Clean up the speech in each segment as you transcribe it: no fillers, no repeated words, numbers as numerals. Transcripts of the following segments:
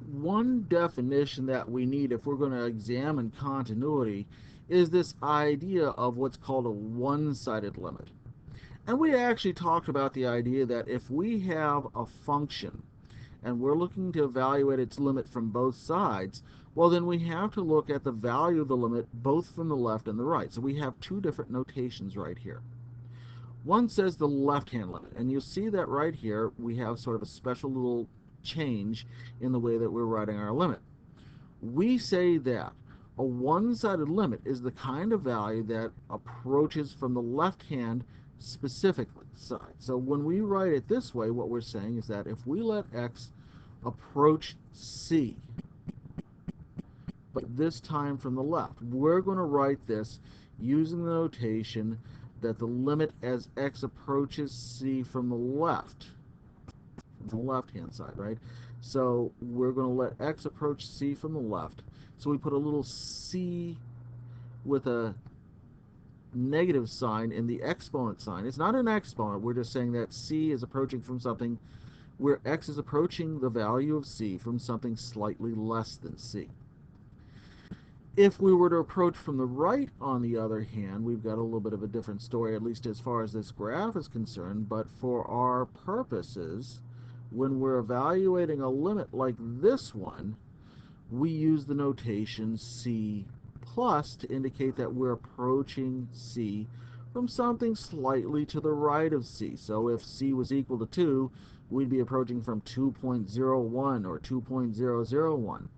one definition that we need if we're going to examine continuity is this idea of what's called a one-sided limit. And we actually talked about the idea that if we have a function and we're looking to evaluate its limit from both sides, well, then we have to look at the value of the limit both from the left and the right. So we have two different notations right here. One says the left-hand limit, and you'll see that right here we have sort of a special little change in the way that we're writing our limit. We say that a one-sided limit is the kind of value that approaches from the left-hand specifically side. So when we write it this way, what we're saying is that if we let x approach c, but this time from the left, we're going to write this using the notation that the limit as x approaches c from the left-hand side, right? So we're going to let x approach c from the left. So we put a little c with a negative sign in the exponent sign. It's not an exponent. We're just saying that c is approaching from something where x is approaching the value of c from something slightly less than c. If we were to approach from the right, on the other hand, we've got a little bit of a different story, at least as far as this graph is concerned. But for our purposes, when we're evaluating a limit like this one, we use the notation c plus to indicate that we're approaching c from something slightly to the right of c. So if c was equal to 2, we'd be approaching from 2.01 or 2.001.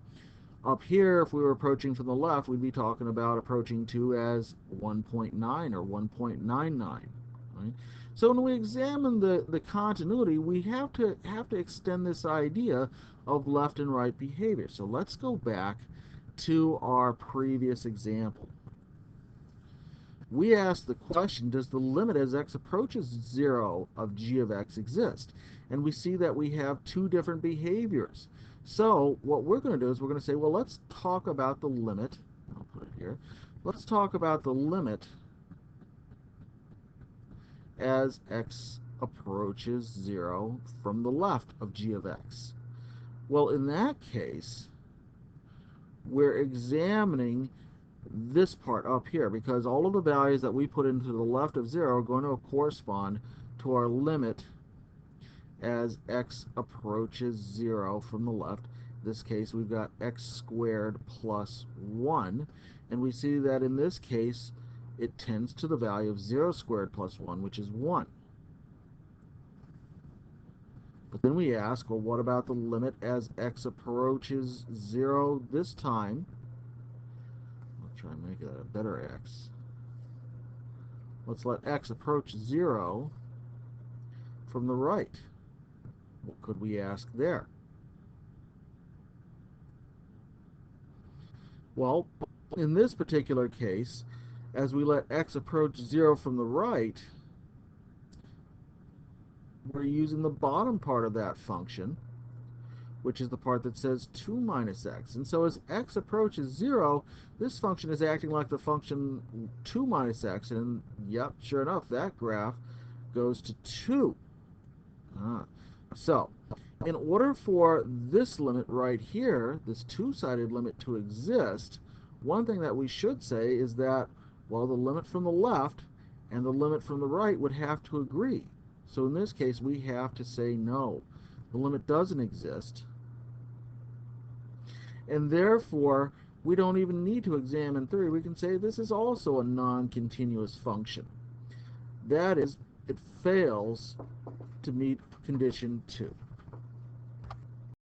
Up here, if we were approaching from the left, we'd be talking about approaching 2 as 1.9 or 1.99. Right? So when we examine the continuity, we have to extend this idea of left and right behavior. So let's go back to our previous example. We asked the question, does the limit as x approaches 0 of g of x exist? And we see that we have two different behaviors. So what we're going to do is we're going to say, well, let's talk about the limit. I'll put it here. Let's talk about the limit as x approaches 0 from the left of g of x. Well, in that case, we're examining this part up here because all of the values that we put into the left of 0 are going to correspond to our limit as x approaches 0 from the left. In this case, we've got x squared plus 1, and we see that in this case it tends to the value of 0 squared plus 1, which is 1. But then we ask, well, what about the limit as x approaches 0 this time? I'll try and make it a better x. Let's let x approach 0 from the right. What could we ask there? Well, in this particular case, as we let x approach 0 from the right, we're using the bottom part of that function, which is the part that says 2 minus x. And so as x approaches 0, this function is acting like the function 2 minus x. And yep, sure enough, that graph goes to 2. So in order for this limit right here, this two-sided limit, to exist, one thing that we should say is that, well, the limit from the left and the limit from the right would have to agree. So in this case, we have to say no, the limit doesn't exist. And therefore, we don't even need to examine 3. We can say this is also a non-continuous function. That is, it fails to meet condition 2.